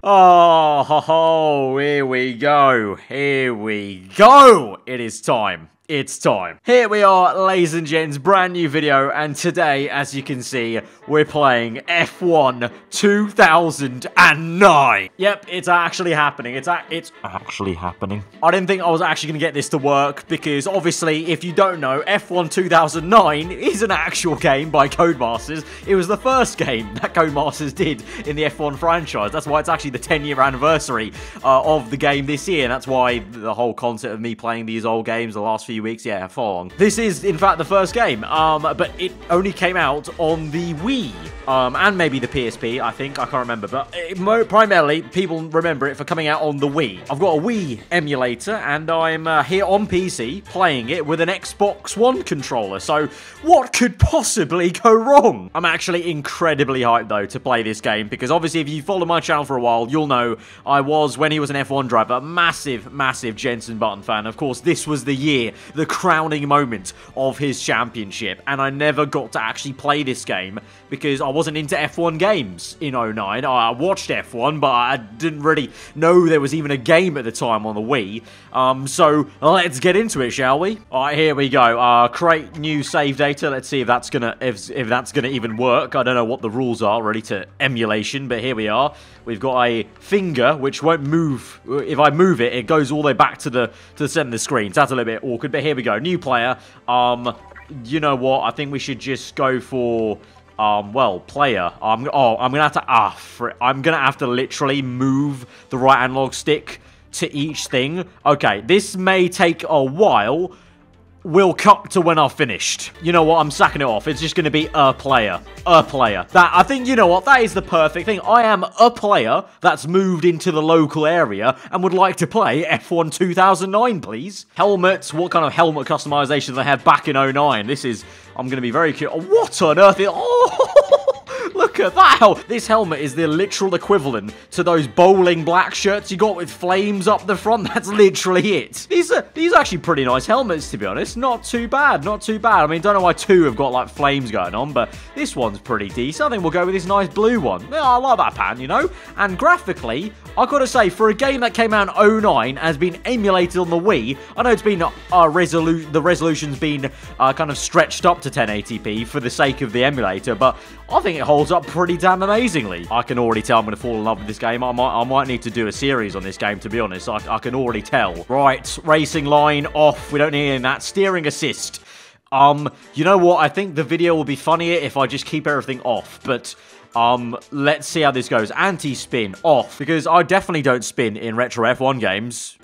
Oh, ho, ho, here we go. Here we go. It is time. It's time. Here we are, ladies and gents, brand new video, and today, as you can see, we're playing F1 2009. Yep, it's actually happening. It's actually happening. I didn't think I was actually going to get this to work, because obviously, if you don't know, F1 2009 is an actual game by Codemasters. It was the first game that Codemasters did in the F1 franchise. That's why it's actually the 10-year anniversary of the game this year, and that's why the whole concept of me playing these old games the last few weeks, yeah, for long. This is, in fact, the first game, but it only came out on the Wii, and maybe the PSP, I think. I can't remember, but primarily, people remember it for coming out on the Wii. I've got a Wii emulator, and I'm here on PC playing it with an Xbox One controller, so what could possibly go wrong? I'm actually incredibly hyped, though, to play this game, because obviously, if you follow my channel for a while, you'll know I was, when he was an F1 driver, massive Jenson Button fan. Of course, this was the year, the crowning moment of his championship, and I never got to actually play this game because I wasn't into F1 games in 09. I watched F1, but I didn't really know there was even a game at the time on the Wii. So let's get into it, shall we? All right, here we go. Create new save data. Let's see if that's gonna if that's gonna even work. I don't know what the rules are really to emulation, but here we are. We've got a finger which won't move. If I move it, it goes all the way back to the center of the screen. So that's a little bit awkward, but here we go. New player. You know what? I think we should just go for well, player. I'm gonna have to literally move the right analog stick to each thing. Okay, this may take a while. We'll cut to when I've finished. You know what? I'm sacking it off. It's just going to be a player. A player. I think, you know what? That is the perfect thing. I am a player that's moved into the local area and would like to play F1 2009, please. Helmets. What kind of helmet customization do they have back in 09? This is... I'm going to be very curious. What on earth is... Oh! Look at that! This helmet is the literal equivalent to those bowling black shirts you got with flames up the front. That's literally it. These are actually pretty nice helmets, to be honest. Not too bad, not too bad. I mean, don't know why two have got, like, flames going on, but this one's pretty decent. I think we'll go with this nice blue one. Yeah, I like that pan, you know? And graphically, I've got to say, for a game that came out in 09 and has been emulated on the Wii, I know it's been, the resolution's been kind of stretched up to 1080p for the sake of the emulator, but I think it holds up pretty damn amazingly. I can already tell I'm going to fall in love with this game. I might need to do a series on this game, to be honest. I can already tell. Right, racing line off. We don't need any of that. Steering assist. You know what? I think the video will be funnier if I just keep everything off, but... let's see how this goes. Anti-spin off, because I definitely don't spin in retro F1 games.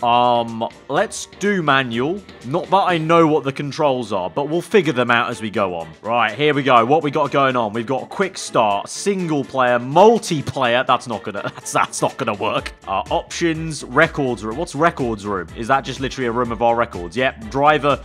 Let's do manual. Not that I know what the controls are, but we'll figure them out as we go on. Right, here we go. What we got going on? We've got quick start, single player, multiplayer. That's not gonna work. Options, records room. What's records room? Is that just literally a room of our records? Yep, driver.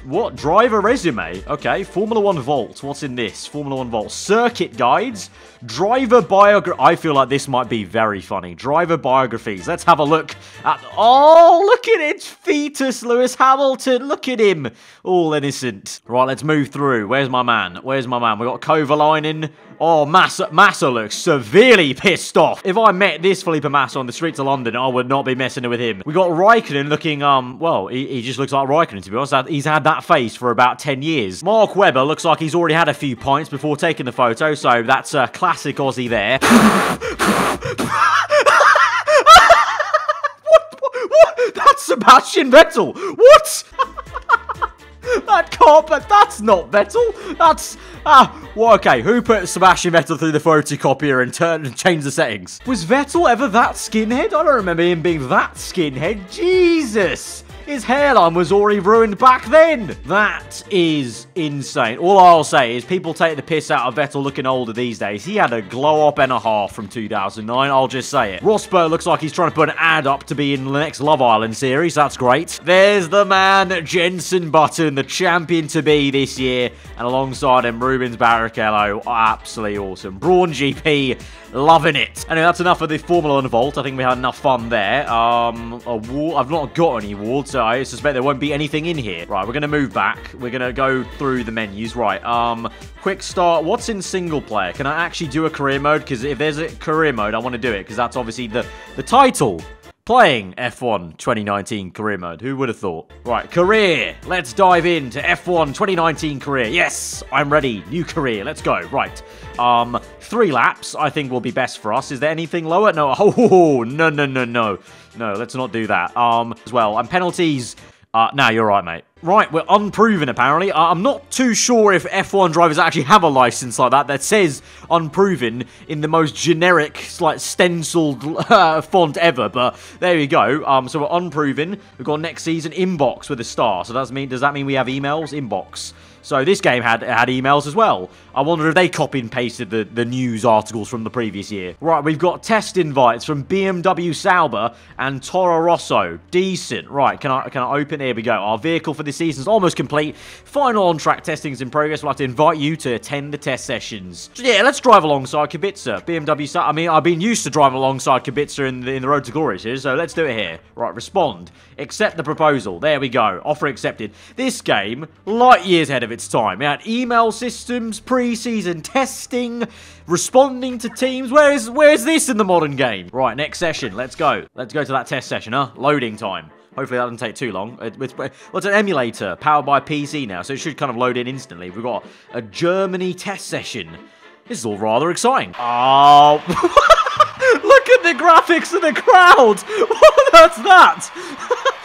What? Driver resume? Okay. Formula 1 Vault. What's in this? Formula 1 Vault. Circuit guides. Driver biography. I feel like this might be very funny. Driver biographies. Let's have a look at... Oh, look at it. Fetus Lewis Hamilton. Look at him. All innocent. Right, let's move through. Where's my man? Where's my man? We got Kovalainen. Oh, Massa looks severely pissed off. If I met this Felipe Massa on the streets of London, I would not be messing with him. We got Raikkonen looking, well, he just looks like Raikkonen, to be honest. He's had that face for about 10 years. Mark Webber looks like he's already had a few pints before taking the photo, so that's a classic Aussie there. What? That's Sebastian Vettel. What? That can't, but that's not Vettel. That's... well, okay, who put Sebastian Vettel through the photocopier and changed the settings? Was Vettel ever that skinhead? I don't remember him being that skinhead. Jesus! His hairline was already ruined back then. That is insane. All I'll say is people take the piss out of Vettel looking older these days. He had a glow up and a half from 2009. I'll just say it. Rosberg looks like he's trying to put an ad up to be in the next Love Island series. That's great. There's the man, Jenson Button, the champion to be this year. And alongside him, Rubens Barrichello. Absolutely awesome. Brawn GP. Loving it. Anyway, that's enough of the Formula 1 Vault. I think we had enough fun there. I've not got any awards. so I suspect there won't be anything in here. Right, we're going to move back. We're going to go through the menus. Right, quick start. What's in single player? Can I actually do a career mode? Because if there's a career mode, I want to do it, because that's obviously the title. Playing F1 2019 career mode. Who would have thought? Right, career. Let's dive into F1 2019 career. Yes, I'm ready. New career. Let's go. Right. 3 laps, I think, will be best for us. Is there anything lower? No. Oh, no. No, let's not do that. As well. And penalties. Nah, you're right, mate. Right, we're unproven, apparently. I'm not too sure if F1 drivers actually have a license like that says unproven in the most generic, like, stenciled font ever, but there we go. So we're unproven. We've got next season inbox with a star. So does that mean we have emails? Inbox. So this game had emails as well. I wonder if they copied and pasted the news articles from the previous year. Right, we've got test invites from BMW Sauber and Toro Rosso. Decent. Right, can I open? Here we go. Our vehicle for this season is almost complete. Final on-track testing is in progress. We'd like to invite you to attend the test sessions. So yeah, let's drive alongside Kubica. BMW Sauber. I mean, I've been used to driving alongside Kubica in the Road to Glory series, so let's do it here. Right, respond. Accept the proposal. There we go. Offer accepted. This game, light years ahead of its time. It had email systems, pre-season testing, responding to teams. Where's this in the modern game? Right, next session. Let's go. Let's go to that test session, huh? Loading time. Hopefully that doesn't take too long. It's an emulator powered by PC now, so it should kind of load in instantly. We've got a Germany test session. This is all rather exciting. Oh, look at the graphics of the crowd. What's that?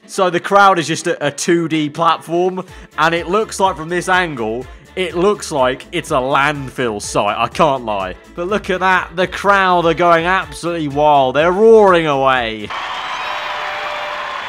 So the crowd is just a 2D platform, and it looks like from this angle, it looks like it's a landfill site, I can't lie. But look at that, the crowd are going absolutely wild, they're roaring away.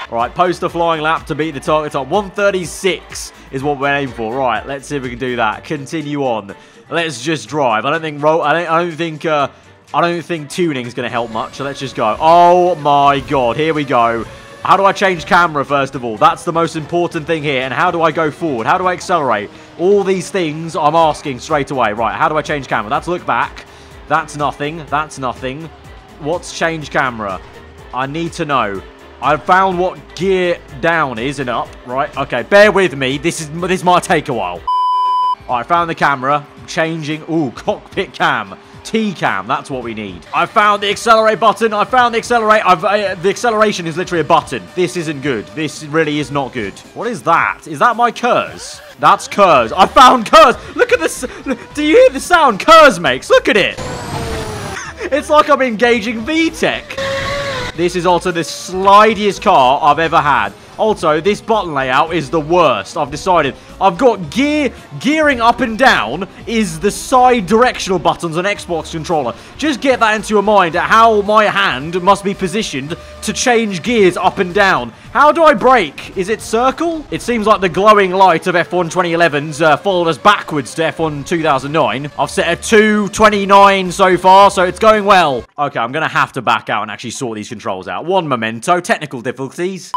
Right, post a flying lap to beat the target time. 136 is what we're aiming for. Right, let's see if we can do that. Continue on. Let's just drive. I don't think tuning is going to help much, so let's just go. Oh my god, here we go. How do I change camera, first of all? That's the most important thing here. And how do I go forward? How do I accelerate? All these things I'm asking straight away. Right, how do I change camera? That's look back. That's nothing. That's nothing. What's change camera? I need to know. I found what gear down is and up. Right, okay, bear with me. This might take a while. Alright, found the camera. Changing. Ooh, cockpit cam. T-cam, that's what we need. I found the accelerate button. I found the accelerate. The acceleration is literally a button. This isn't good. This really is not good. What is that? Is that my Kers? That's Kers. I found Kers. Look at this. Do you hear the sound Kers makes? Look at it. It's like I'm engaging VTEC. This is also the slidiest car I've ever had. Also, this button layout is the worst. I've decided. I've got gearing up and down is the side directional buttons on Xbox controller. Just get that into your mind at how my hand must be positioned to change gears up and down. How do I brake? Is it circle? It seems like the glowing light of F1 2011's followed us backwards to F1 2009. I've set a 229 so far, so it's going well. Okay, I'm going to have to back out and actually sort these controls out. One memento, technical difficulties.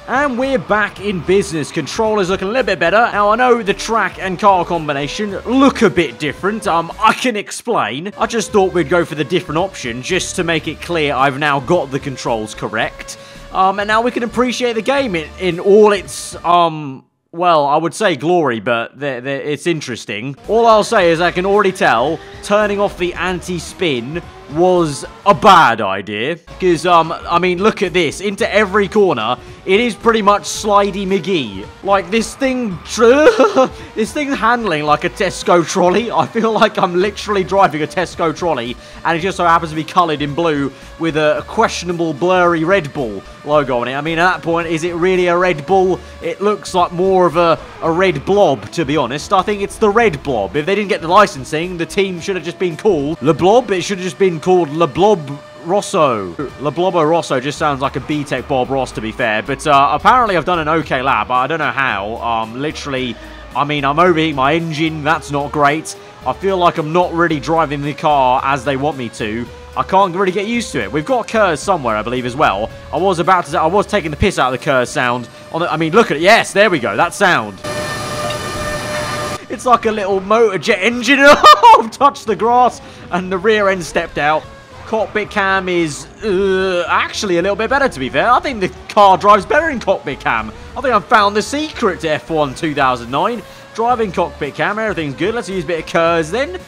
And we're back in business. Controllers looking a little bit better. Now, I know the track and car combination look a bit different. I can explain. I just thought we'd go for the different option just to make it clear I've now got the controls correct. And now we can appreciate the game in all its, well, I would say glory, but it's interesting. All I'll say is I can already tell turning off the anti-spin was a bad idea. Because, I mean, look at this. Into every corner, it is pretty much Slidey McGee. Like, this thing's handling like a Tesco trolley. I feel like I'm literally driving a Tesco trolley, and it just so happens to be coloured in blue with a questionable, blurry Red Bull logo on it. I mean, at that point, is it really a Red Bull? It looks like more of a red blob, to be honest. I think it's the Red Blob. If they didn't get the licensing, the team should have just been called Le Blob. It should have just been called Le Blob Rosso. Le Blobo Rosso just sounds like a B-Tech Bob Ross, to be fair. But apparently I've done an okay lap. I don't know how. Literally, I mean, I'm overheating my engine. That's not great. I feel like I'm not really driving the car as they want me to. I can't really get used to it. We've got Kers somewhere, I believe, as well. I was taking the piss out of the Kers sound. I mean, look at it. Yes, there we go. That sound. It's like a little motor jet engine. Oh, touched the grass and the rear end stepped out. Cockpit cam is actually a little bit better, to be fair. I think the car drives better in cockpit cam. I think I've found the secret to F1 2009. Driving cockpit cam, everything's good. Let's use a bit of KERS then.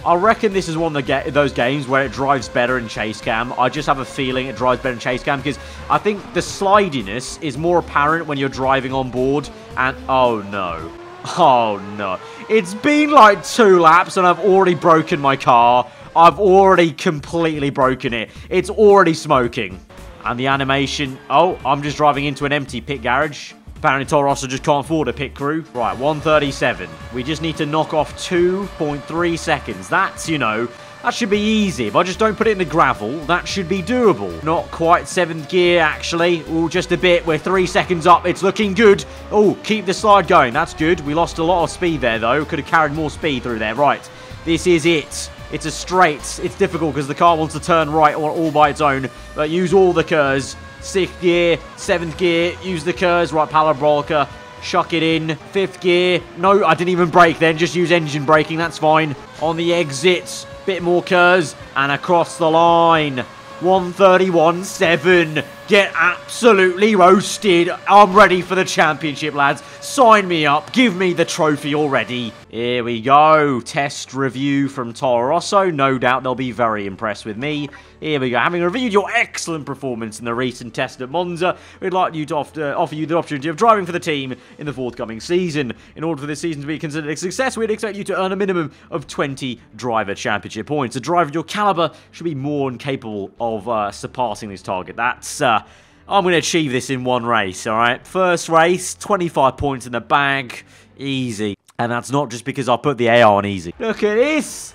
I reckon this is one of those games where it drives better in chase cam. I just have a feeling it drives better in chase cam because I think the slidiness is more apparent when you're driving on board. And oh no. Oh no. It's been like 2 laps and I've already broken my car. I've already completely broken it. It's already smoking. And the animation... Oh, I'm just driving into an empty pit garage. Apparently Toro Rosso just can't afford a pit crew. Right, 137. We just need to knock off 2.3 seconds. That's, you know, that should be easy. If I just don't put it in the gravel, that should be doable. Not quite 7th gear, actually. Oh, just a bit. We're 3 seconds up. It's looking good. Oh, keep the slide going. That's good. We lost a lot of speed there, though. Could have carried more speed through there. Right, this is it. It's a straight. It's difficult because the car wants to turn right all by its own. But use all the KERS. 6th gear, 7th gear, use the KERS, right, parabolica, chuck it in, 5th gear, no, I didn't even brake then, just use engine braking, that's fine, on the exits, bit more KERS, and across the line, 131.7, get absolutely roasted, I'm ready for the championship, lads, sign me up, give me the trophy already. Here we go, test review from Toro Rosso, no doubt they'll be very impressed with me. Here we go, having reviewed your excellent performance in the recent test at Monza, we'd like you to offer you the opportunity of driving for the team in the forthcoming season. In order for this season to be considered a success, we'd expect you to earn a minimum of 20 driver championship points. A driver of your caliber should be more than capable of surpassing this target. That's, I'm going to achieve this in one race, alright? First race, 25 points in the bag, easy. And that's not just because I put the AR on easy. Look at this!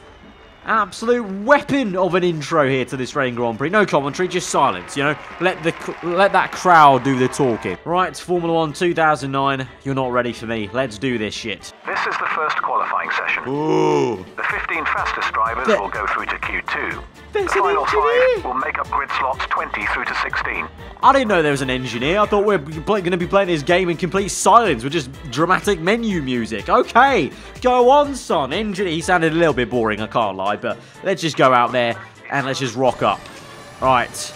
Absolute weapon of an intro here to this Reign Grand Prix. No commentary, just silence, you know. Let that crowd do the talking. Right, Formula 1 2009. You're not ready for me. Let's do this shit. This is the first qualifying session. Ooh. The 15 fastest drivers will go through to Q2. There's the final engineer. 5 will make up grid slots 20 through to 16. I didn't know there was an engineer. I thought we were going to be playing this game in complete silence with just dramatic menu music. Okay, go on, son. Engineer. He sounded a little bit boring, I can't lie, but let's just go out there and let's just rock up. Right,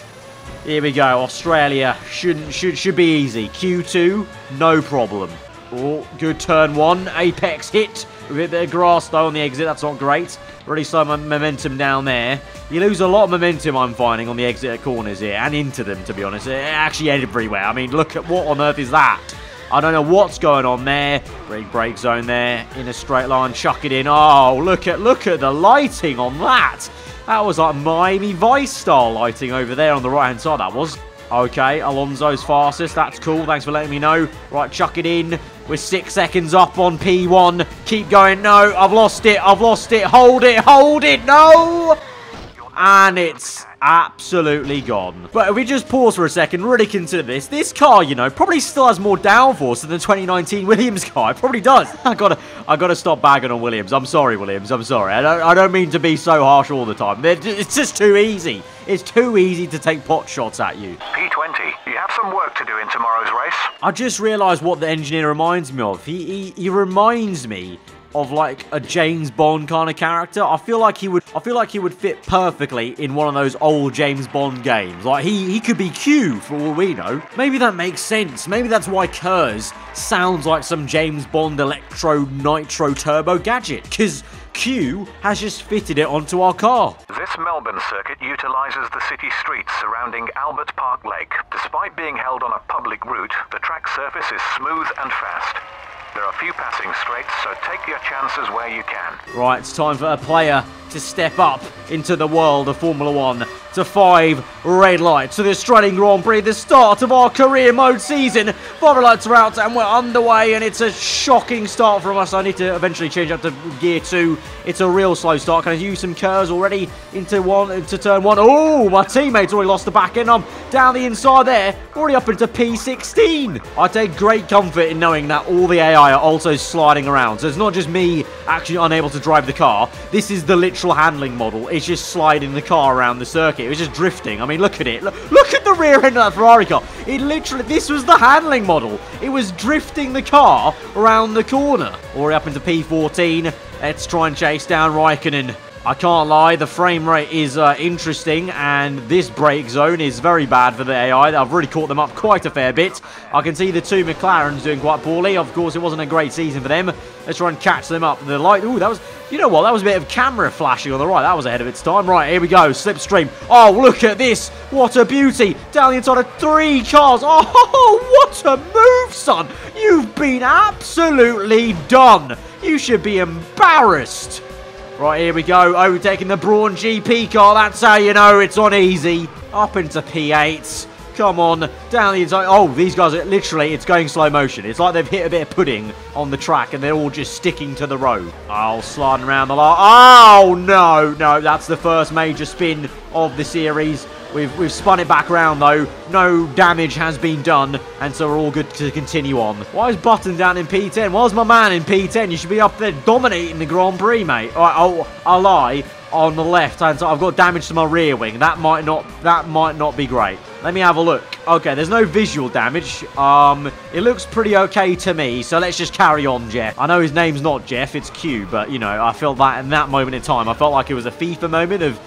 here we go. Australia should be easy. Q2, no problem. Oh, good turn 1. Apex hit with a bit of grass though on the exit. That's not great. Really slow momentum down there. You lose a lot of momentum, I'm finding, on the exit at corners here. And into them, to be honest. Actually everywhere. I mean, look at what on earth is that? I don't know what's going on there. Big brake zone there. In a straight line. Chuck it in. Oh, look at the lighting on that. That was like Miami Vice style lighting over there on the right-hand side, that was. Okay, Alonso's fastest. That's cool. Thanks for letting me know. Right, chuck it in. We're 6 seconds up on P1. Keep going. No, I've lost it. I've lost it. Hold it. Hold it. No! And it's absolutely gone. But if we just pause for a second, really consider this car, you know, probably still has more downforce than the 2019 Williams car. It probably does. I gotta stop bagging on Williams. I'm sorry, Williams. I'm sorry. I don't mean to be so harsh all the time. It's just too easy. It's too easy to take pot shots at you. P20, you have some work to do in tomorrow's race. I just realised what the engineer reminds me of. He reminds me of like a James Bond kind of character. I feel like he would fit perfectly in one of those old James Bond games. Like he could be Q for all we know. Maybe that makes sense. Maybe that's why KERS sounds like some James Bond electro nitro turbo gadget, because Q has just fitted it onto our car. This Melbourne circuit utilises the city streets surrounding Albert Park Lake. Despite being held on a public route, the track surface is smooth and fast. There are few passing straights, so take your chances where you can. Right, it's time for a player to step up into the world of Formula 1 to 5 red lights. So the Australian Grand Prix, the start of our career mode season. 5 red lights are out and we're underway, and it's a shocking start from us. I need to eventually change up to gear 2. It's a real slow start. Can I use some KERS already into turn 1? Oh, my teammate's already lost the back end. I'm down the inside there, already up into P16. I take great comfort in knowing that all the AI are also sliding around. So it's not just me actually unable to drive the car. This is the literal handling model. It's just sliding the car around the circuit. It was just drifting. I mean, look at it. Look at the rear end of that Ferrari car. It literally, this was the handling model. It was drifting the car around the corner. Already up into P14. Let's try and chase down Raikkonen. I can't lie, the frame rate is interesting, and this brake zone is very bad for the AI. I've really caught them up quite a fair bit. I can see the two McLarens doing quite poorly. Of course, it wasn't a great season for them. Let's try and catch them up. The light, ooh, that was, you know what, that was a bit of camera flashing on the right. That was ahead of its time. Right, here we go, slipstream. Oh, look at this. What a beauty. Down the inside of 3 cars. Oh, what a move, son. You've been absolutely done. You should be embarrassed. Right, here we go. Overtaking the Brawn GP car. That's how you know it's on easy. Up into P8. Come on. Down the inside. Oh, these guys are literally, it's going slow motion. It's like they've hit a bit of pudding on the track and they're all just sticking to the road. Oh, sliding around the line. Oh, no. No, that's the first major spin of the series. We've spun it back around, though. No damage has been done, and so we're all good to continue on. Why is Button down in P10? Why's my man in P10? You should be up there dominating the Grand Prix, mate. All right, I'll lie. On the left-hand side, I've got damage to my rear wing. That might not be great. Let me have a look. Okay, there's no visual damage. It looks pretty okay to me, so let's just carry on, Jeff. I know his name's not Jeff, it's Q, but, you know, I felt that in that moment in time. I felt like it was a FIFA moment of...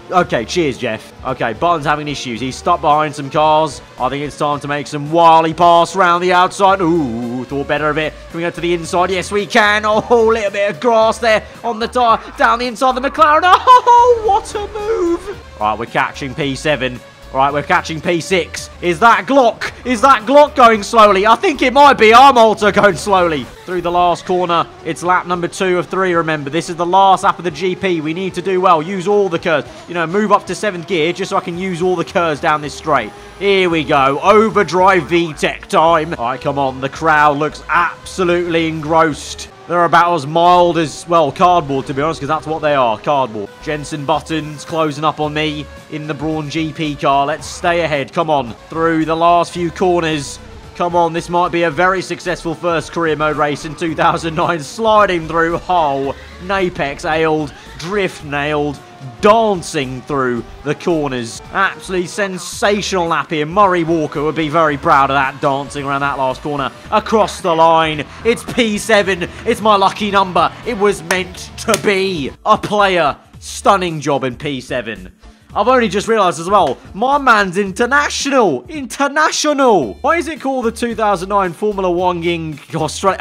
Okay, cheers, Jeff. Okay, Button's having issues. He's stuck behind some cars. I think it's time to make some wily pass around the outside. Ooh, thought better of it. Can we go to the inside? Yes, we can. Oh, a little bit of grass there on the tire. Down the inside of the McLaren. Oh, what a move. All right, we're catching P7. All right, we're catching P6. Is that Glock? Is that Glock going slowly? I think it might be. I'm also going slowly. Through the last corner. It's lap number 2 of 3, remember. This is the last lap of the GP. We need to do well. Use all the curves. You know, move up to 7th gear just so I can use all the curves down this straight. Here we go. Overdrive VTEC time. All right, come on. The crowd looks absolutely engrossed. They're about as mild as, well, cardboard, to be honest, because that's what they are, cardboard. Jensen Button's closing up on me in the Brawn GP car. Let's stay ahead. Come on. Through the last few corners. Come on, this might be a very successful first career mode race in 2009. Sliding through, oh, Napex ailed, drift nailed, dancing through the corners. Absolutely sensational lap here. Murray Walker would be very proud of that, dancing around that last corner. Across the line, it's P7. It's my lucky number. It was meant to be. A player. Stunning job in P7. I've only just realised as well, my man's international. International. Why is it called the 2009 Formula 1 Ging Australia?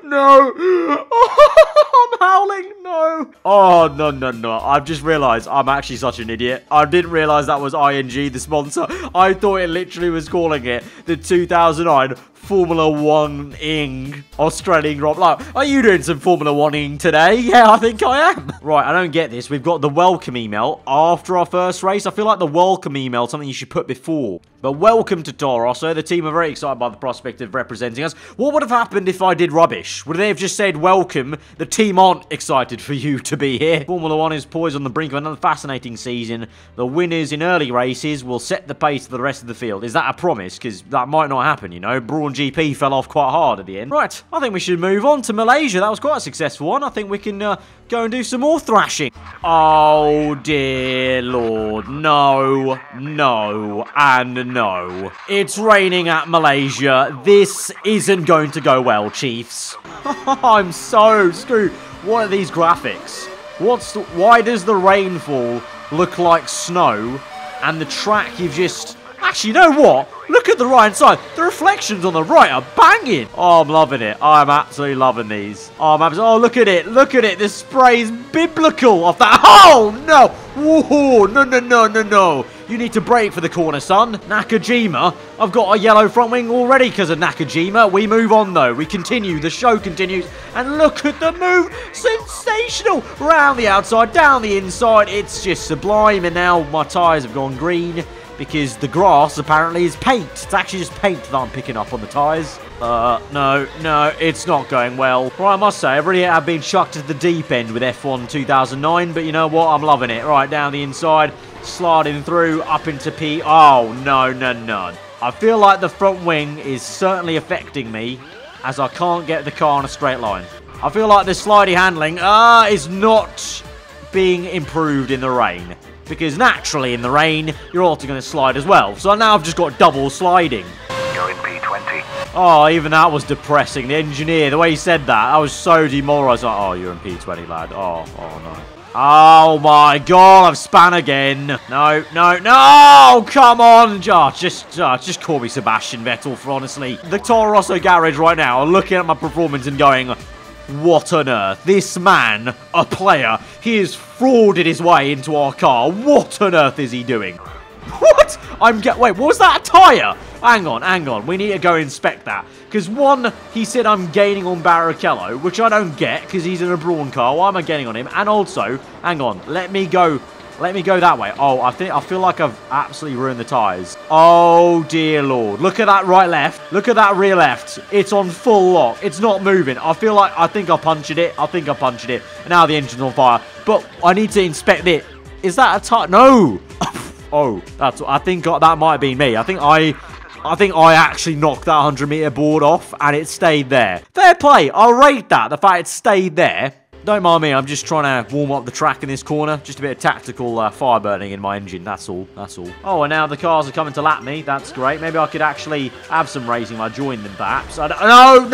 No. I'm howling. No. Oh, no. I've just realised I'm actually such an idiot. I didn't realise that was ING, the sponsor. I thought it literally was calling it the 2009 Formula 1 ing Australian Grand Prix. Like, are you doing some Formula 1 ing today? Yeah, I think I am. Right, I don't get this. We've got the welcome email after our first race. I feel like the welcome email is something you should put before. But welcome to Toro Rosso. The team are very excited by the prospect of representing us. What would have happened if I did rubbish? Would they have just said welcome? The team aren't excited for you to be here. Formula 1 is poised on the brink of another fascinating season. The winners in early races will set the pace for the rest of the field. Is that a promise? Because that might not happen, you know. Brawn GP fell off quite hard at the end. Right, I think we should move on to Malaysia. That was quite a successful one. I think we can go and do some more thrashing. Oh, dear Lord. No, and no. It's raining at Malaysia. This isn't going to go well, Chiefs. I'm so screwed. What are these graphics? Why does the rainfall look like snow and the track you've just... Actually, you know what? Look at the right side. The reflections on the right are banging. Oh, I'm loving it. I'm absolutely loving these. Oh, look at it. Look at it. The spray's biblical off that. Oh, no. Whoa, no. You need to brake for the corner, son. Nakajima. I've got a yellow front wing already because of Nakajima. We move on, though. We continue. The show continues. And look at the move. Sensational. Round the outside, down the inside. It's just sublime. And now my tyres have gone green, because the grass apparently is paint. It's actually just paint that I'm picking up on the tyres. No, it's not going well. Right, I must say, I really have been chucked at the deep end with F1 2009, but you know what? I'm loving it. Right, down the inside, sliding through, up into P. Oh, no. I feel like the front wing is certainly affecting me, as I can't get the car on a straight line. I feel like the slidey handling is not being improved in the rain. Because naturally in the rain, you're also going to slide as well. So now I've just got double sliding. You're you're in P20. Oh, even that was depressing. The engineer, the way he said that, I was so demoralized. Like, oh, you're in P20, lad. Oh, no. Oh my god, I've span again. No, come on. Just call me Sebastian Vettel, for honestly. The Toro Rosso garage right now are looking at my performance and going, what on earth? This man, a player, he has frauded his way into our car. What on earth is he doing? What? Wait, what was that? A tyre? Hang on. We need to go inspect that. Because one, he said I'm gaining on Barrichello, which I don't get because he's in a Brawn car. Why am I gaining on him? And also, hang on, let me go that way. Oh, I feel like I've absolutely ruined the tyres. Oh, dear Lord. Look at that right left. Look at that rear left. It's on full lock. It's not moving. I think I punctured it. And now the engine's on fire. But I need to inspect it. Is that a tyre? No. Oh, I think that might have been me. I think I actually knocked that 100-meter board off and it stayed there. Fair play. I'll rate that. The fact it stayed there. Don't mind me. I'm just trying to warm up the track in this corner. Just a bit of tactical fire burning in my engine. That's all. Oh, and now the cars are coming to lap me. That's great. Maybe I could actually have some racing if I join them, perhaps. No.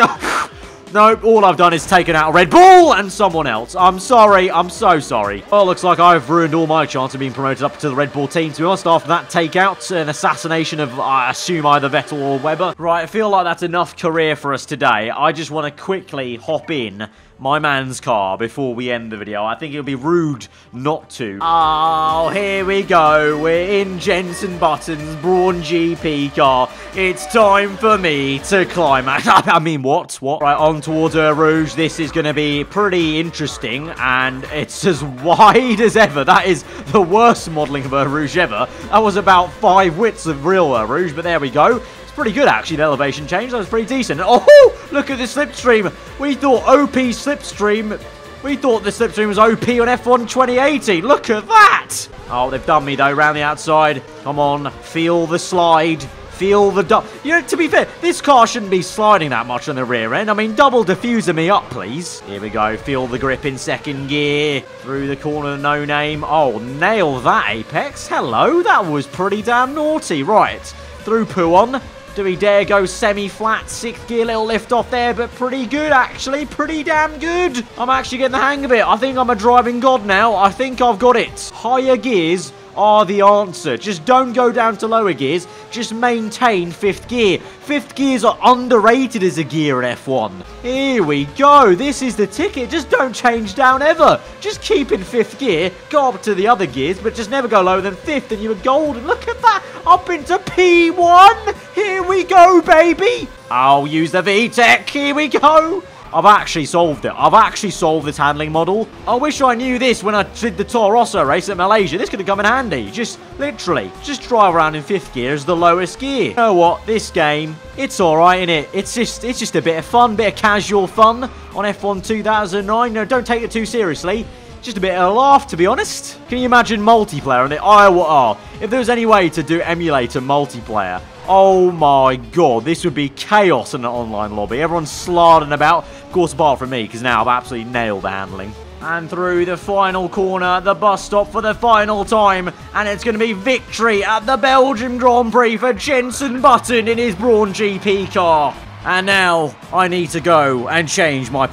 No, all I've done is taken out a Red Bull and someone else. I'm sorry. I'm so sorry. Well, looks like I've ruined all my chance of being promoted up to the Red Bull team, to be honest, after that takeout, an assassination of, I assume, either Vettel or Webber. Right, I feel like that's enough career for us today. I just want to quickly hop in my man's car before we end the video. I think it would be rude not to. Oh, here we go. We're in Jensen Button's Brawn GP car. It's time for me to climax. I mean, what? Right, on towards Eau Rouge. This is going to be pretty interesting, and it's as wide as ever. That is the worst modelling of Eau Rouge ever. That was about 5 widths of real Eau Rouge, but there we go. Pretty good, actually, the elevation change. That was pretty decent. Oh, look at the slipstream. We thought OP slipstream. We thought the slipstream was OP on F1 2018. Look at that. Oh, they've done me, though, around the outside. Come on, feel the slide. Feel the... You know, to be fair, this car shouldn't be sliding that much on the rear end. I mean, double diffuser me up, please. Here we go. Feel the grip in second gear. Through the corner, no name. Oh, nail that, Apex. Hello. That was pretty damn naughty. Right. Through Puon. Do we dare go semi-flat? 6th gear, little lift off there, but pretty good, actually. Pretty damn good. I'm actually getting the hang of it. I think I'm a driving god now. I think I've got it. Higher gears are the answer. Just don't go down to lower gears. Just maintain 5th gear. 5th gears are underrated as a gear in F1. Here we go. This is the ticket. Just don't change down ever. Just keep in 5th gear. Go up to the other gears, but just never go lower than 5th and you were golden. Look at that. Up into P1. Here we go, baby. I'll use the VTEC. Here we go. I've actually solved it. I've actually solved this handling model. I wish I knew this when I did the Toro Rosso race at Malaysia. This could have come in handy. Just, literally, just drive around in 5th gear as the lowest gear. You know what? This game, it's alright, innit? It's just a bit of fun, bit of casual fun on F1 2009. No, don't take it too seriously. Just a bit of a laugh, to be honest. Can you imagine multiplayer on it? If there was any way to do emulator multiplayer, oh my god, this would be chaos in an online lobby. Everyone's slarding about, of course, apart from me, because now I've absolutely nailed the handling. And through the final corner, the bus stop for the final time, and it's going to be victory at the Belgian Grand Prix for Jensen Button in his Brawn GP car. And now, I need to go and change my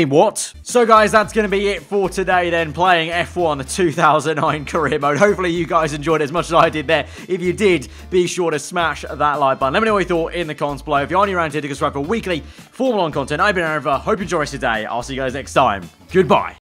what? So guys, that's going to be it for today then, playing F1 2009 career mode. Hopefully you guys enjoyed it as much as I did there. If you did, be sure to smash that like button. Let me know what you thought in the comments below. If you're new around here, to subscribe for weekly Formula 1 content. I've been aarava. Hope you enjoy the rest of the day. I'll see you guys next time. Goodbye.